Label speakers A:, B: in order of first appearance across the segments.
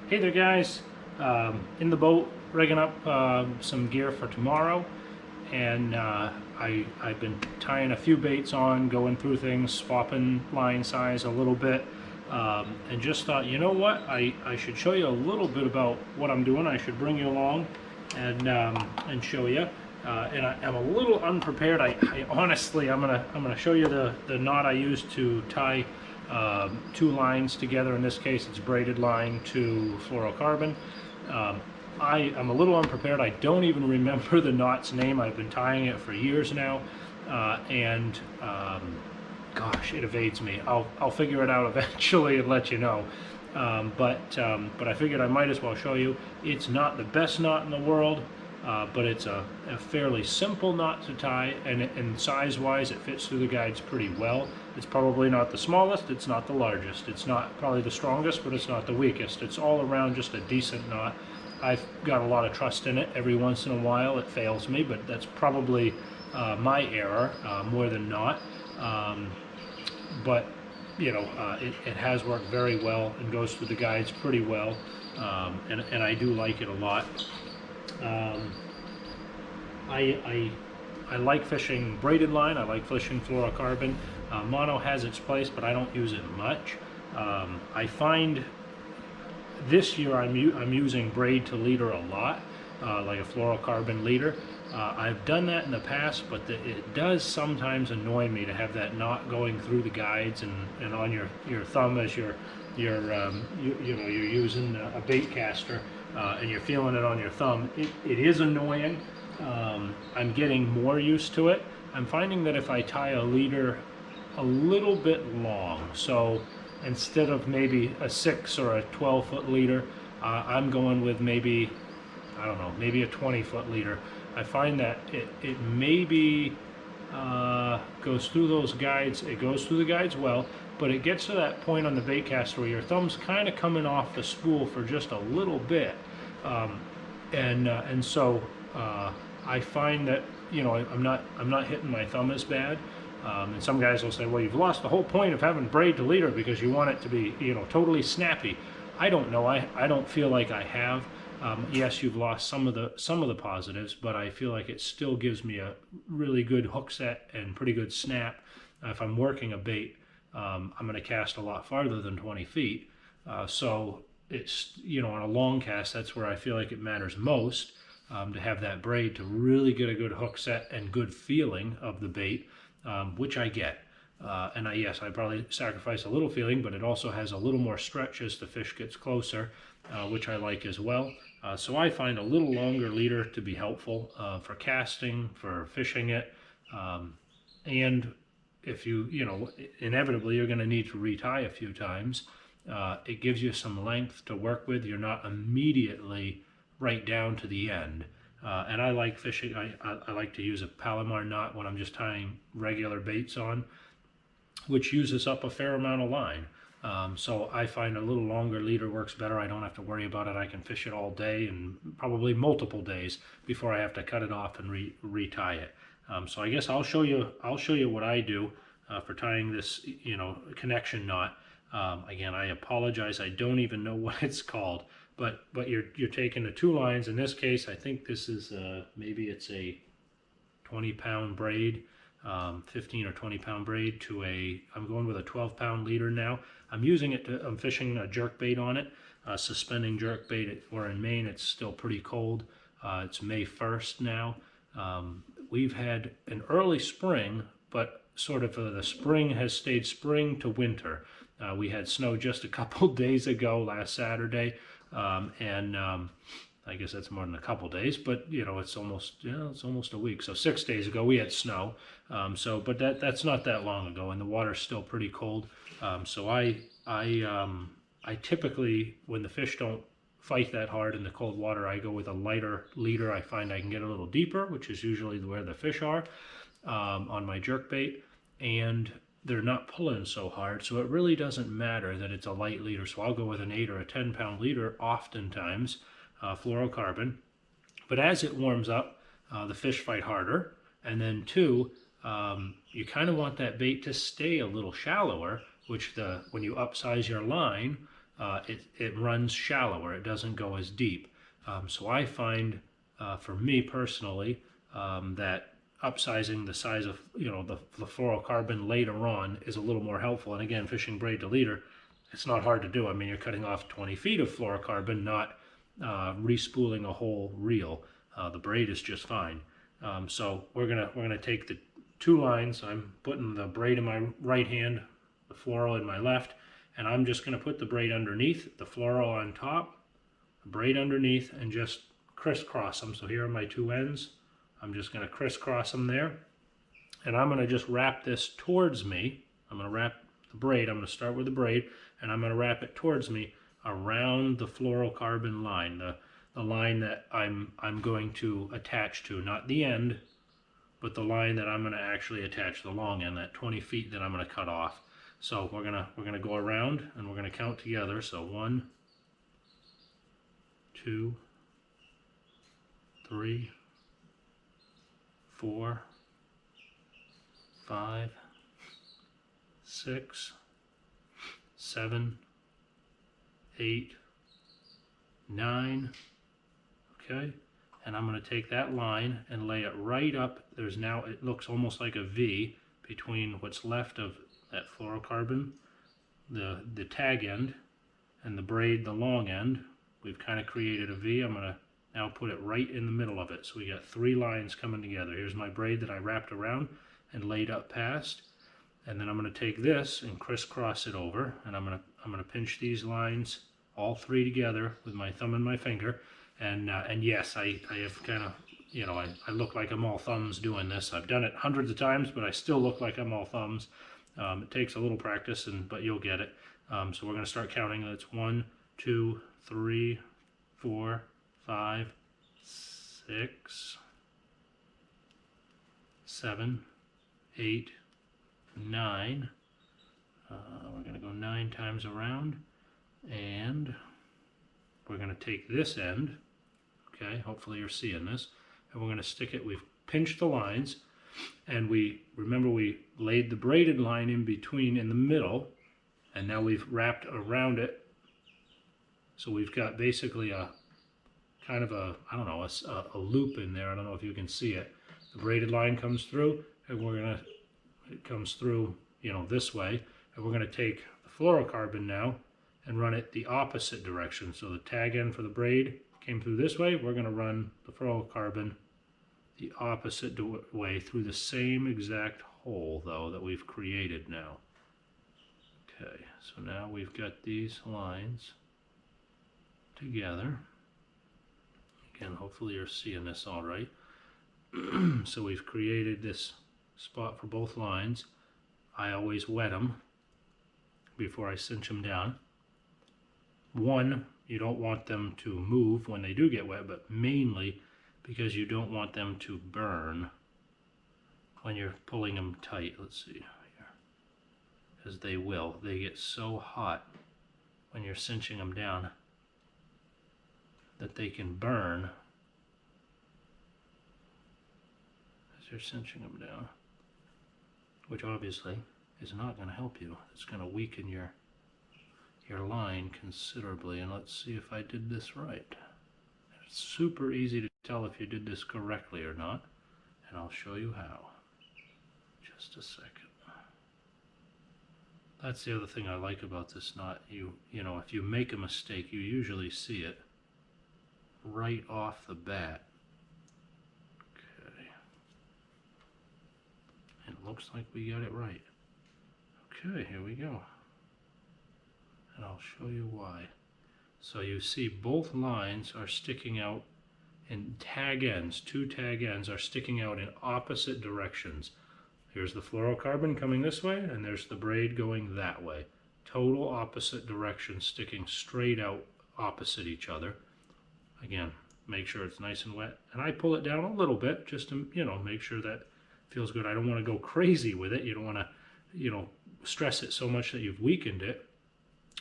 A: Hey there guys, in the boat rigging up some gear for tomorrow, and I've been tying a few baits on, going through things, swapping line size a little bit, and just thought, you know what, I should show you a little bit about what I'm doing. I should bring you along and show you. I'm a little unprepared. I honestly, I'm gonna show you the knot I use to tie two lines together. In this case, it's braided line to fluorocarbon. I'm a little unprepared. I don't even remember the knot's name. I've been tying it for years now, gosh, it evades me. I'll figure it out eventually and let you know. But I figured I might as well show you. It's not the best knot in the world, but it's a fairly simple knot to tie, and size-wise it fits through the guides pretty well. It's probably not the smallest, it's not the largest, it's not probably the strongest, but it's not the weakest. It's all around just a decent knot. I've got a lot of trust in it. Every once in a while it fails me, but that's probably my error more than not. But you know, it has worked very well and goes through the guides pretty well, and I do like it a lot. I like fishing braided line. I like fishing fluorocarbon. Mono has its place, but I don't use it much. I find this year I'm using braid to leader a lot, like a fluorocarbon leader. I've done that in the past, but it does sometimes annoy me to have that knot going through the guides and on your thumb as you're using a bait caster, and you're feeling it on your thumb. It is annoying. I'm getting more used to it. I'm finding that if I tie a leader a little bit long, so instead of maybe a 6 or a 12-foot leader, I'm going with maybe, I don't know, maybe a 20-foot leader. I find that it maybe goes through those guides. It goes through the guides well, but it gets to that point on the bait caster where your thumb's kind of coming off the spool for just a little bit, and so I find that, you know, I'm not hitting my thumb as bad. And some guys will say, well, you've lost the whole point of having braid to leader because you want it to be, you know, totally snappy. I don't know. I don't feel like I have. Yes, you've lost some of the positives, but I feel like it still gives me a really good hook set and pretty good snap. If I'm working a bait, I'm going to cast a lot farther than 20 feet. So it's, you know, on a long cast, that's where I feel like it matters most, to have that braid to really get a good hook set and good feeling of the bait, which I get. Yes, I probably sacrifice a little feeling, but it also has a little more stretch as the fish gets closer, which I like as well. So I find a little longer leader to be helpful for casting, for fishing it, and if you know, inevitably you're going to need to retie a few times. It gives you some length to work with. You're not immediately right down to the end. And I like fishing. I like to use a Palomar knot when I'm just tying regular baits on, which uses up a fair amount of line. So I find a little longer leader works better. I don't have to worry about it. I can fish it all day and probably multiple days before I have to cut it off and retie it. So I guess I'll show you what I do for tying this, you know, connection knot. Again, I apologize. I don't even know what it's called, but you're taking the two lines. In this case, I think this is maybe it's a 20-pound braid. 15 or 20-pound braid to I'm going with a 12-pound leader now. I'm using it I'm fishing a jerk bait on it, suspending jerk bait. We're in Maine, it's still pretty cold. It's May 1st now. We've had an early spring, but sort of the spring has stayed spring to winter. We had snow just a couple days ago, last Saturday, I guess that's more than a couple days, but you know, it's almost a week. So 6 days ago we had snow. But that's not that long ago, and the water's still pretty cold. So I typically, when the fish don't fight that hard in the cold water, I go with a lighter leader. I find I can get a little deeper, which is usually where the fish are, on my jerk bait, and they're not pulling so hard. So it really doesn't matter that it's a light leader. So I'll go with an 8 or a 10-pound leader oftentimes. Fluorocarbon, but as it warms up, the fish fight harder, and then two, you kind of want that bait to stay a little shallower, which when you upsize your line, it runs shallower. It doesn't go as deep. So I find, for me personally, that upsizing the size of the fluorocarbon later on is a little more helpful. And again, fishing braid to leader, it's not hard to do. I mean, you're cutting off 20 feet of fluorocarbon, not respooling a whole reel. The braid is just fine. So we're gonna take the 2 lines. I'm putting the braid in my right hand, the fluoro in my left, and I'm just gonna put the braid underneath, the fluoro on top, the braid underneath, and just crisscross them. So here are my 2 ends. I'm just gonna crisscross them there, and I'm gonna just wrap this towards me. I'm gonna wrap the braid. I'm gonna start with the braid, and I'm gonna wrap it towards me around the fluorocarbon line, the line that I'm going to attach to, not the end, but the line that I'm going to actually attach the long end, that 20 feet that I'm going to cut off. So we're gonna go around and we're gonna count together. So 1, 2, 3, 4, 5, 6, 7, 8, 9. Okay, and I'm going to take that line and lay it right up. There's now, it looks almost like a V between what's left of that fluorocarbon, the tag end, and the braid, the long end. We've kind of created a V. I'm going to now put it right in the middle of it. So we got 3 lines coming together. Here's my braid that I wrapped around and laid up past. And then I'm going to take this and crisscross it over, and I'm going to pinch these lines, all 3 together, with my thumb and my finger. And yes, I have kind of, I look like I'm all thumbs doing this. I've done it hundreds of times, but I still look like I'm all thumbs. It takes a little practice, but you'll get it. So we're going to start counting. That's 1, 2, 3, 4, 5, 6, 7, 8, 9. We're going to go 9 times around, and we're going to take this end. Okay, hopefully you're seeing this, and we're going to stick it. We've pinched the lines, and we laid the braided line in between, in the middle, and now we've wrapped around it. So we've got basically a kind of a, I don't know, a loop in there. I don't know if you can see it. The braided line comes through, and it comes through, this way, and we're going to take the fluorocarbon now and run it the opposite direction. So the tag end for the braid came through this way. We're going to run the fluorocarbon the opposite way through the same exact hole, though, that we've created now. Okay, so now we've got these lines together. Again, hopefully you're seeing this all right. So we've created this spot for both lines. I always wet them before I cinch them down. One, you don't want them to move when they do get wet, but mainly because you don't want them to burn when you're pulling them tight. Let's see here, because they will. They get so hot when you're cinching them down that they can burn as you're cinching them down, which obviously is not going to help you. It's going to weaken your line considerably. And let's see if I did this right. It's super easy to tell if you did this correctly or not, and I'll show you how. Just a second. That's the other thing I like about this knot. If you make a mistake, you usually see it right off the bat. Okay. And it looks like we got it right. Okay, here we go. And I'll show you why. So you see both lines are sticking out in tag ends. 2 tag ends are sticking out in opposite directions. Here's the fluorocarbon coming this way, and there's the braid going that way. Total opposite directions, sticking straight out opposite each other. Again, make sure it's nice and wet. And I pull it down a little bit just to, make sure that feels good. I don't want to go crazy with it. You don't want to, stress it so much that you've weakened it.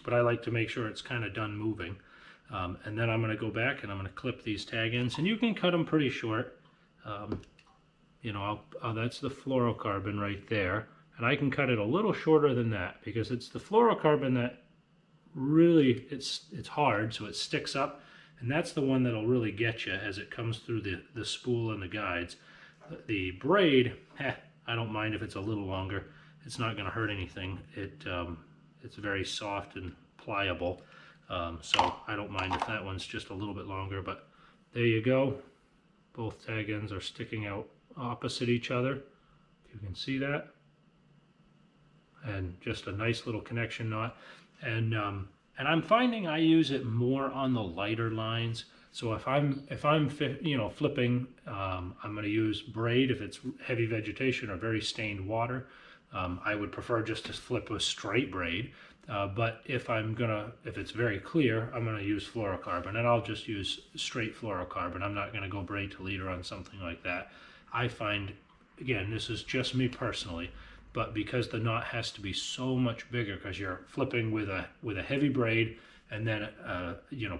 A: But I like to make sure it's kind of done moving. And then I'm going to go back and I'm going to clip these tag ends. And you can cut them pretty short. That's the fluorocarbon right there. And I can cut it a little shorter than that because it's the fluorocarbon that really, it's hard, so it sticks up, and that's the one that'll really get you as it comes through the spool and the guides. The braid, I don't mind if it's a little longer. It's not going to hurt anything. It's very soft and pliable, so I don't mind if that one's just a little bit longer. But there you go. Both tag ends are sticking out opposite each other. If you can see that, and just a nice little connection knot. And I'm finding I use it more on the lighter lines. So if I'm flipping, I'm going to use braid if it's heavy vegetation or very stained water. I would prefer just to flip with straight braid. But if it's very clear, I'm going to use fluorocarbon, and I'll just use straight fluorocarbon. I'm not going to go braid to leader on something like that. I find, again, this is just me personally, but because the knot has to be so much bigger because you're flipping with a heavy braid, and then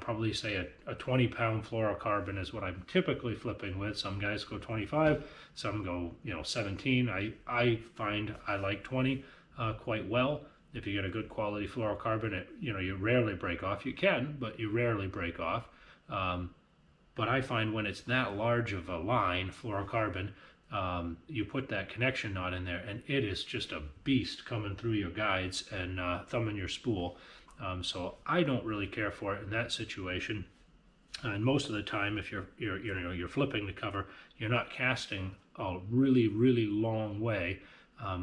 A: probably say a 20-pound fluorocarbon is what I'm typically flipping with. Some guys go 25, some go 17. I find I like 20 quite well. If you get a good quality fluorocarbon, you rarely break off. You can, but you rarely break off. But I find when it's that large of a line, fluorocarbon, you put that connection knot in there, and it is just a beast coming through your guides and thumbing your spool. So I don't really care for it in that situation. And most of the time, if you're flipping the cover, you're not casting a really, really long way.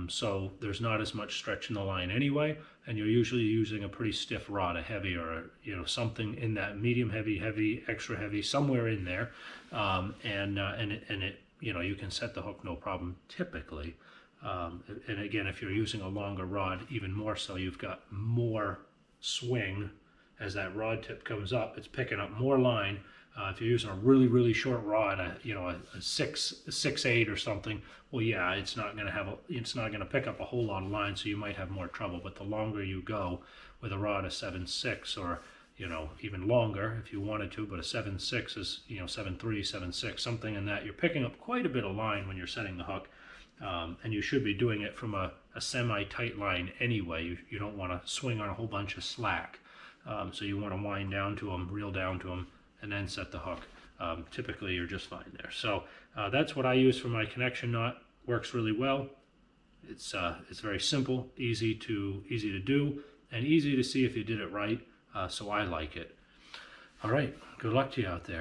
A: So there's not as much stretch in the line anyway, and you're usually using a pretty stiff rod, a heavy, or something in that medium heavy, heavy, extra heavy, somewhere in there, and it you can set the hook no problem typically. And again, if you're using a longer rod, even more so, you've got more swing as that rod tip comes up. It's picking up more line. If you're using a really, really short rod, a 6/8 or something, well, yeah, it's not going to pick up a whole lot of line, so you might have more trouble. But the longer you go with a rod of 7/6, or even longer if you wanted to, but a 7/6 is 7/3, 7/6, something in that, you're picking up quite a bit of line when you're setting the hook, and you should be doing it from a semi-tight line anyway. You don't want to swing on a whole bunch of slack, so you want to wind down to them, reel down to them, and then set the hook. Typically you're just fine there. So that's what I use for my connection knot. Works really well. It's very simple, easy to do, and easy to see if you did it right. So I like it. All right, good luck to you out there.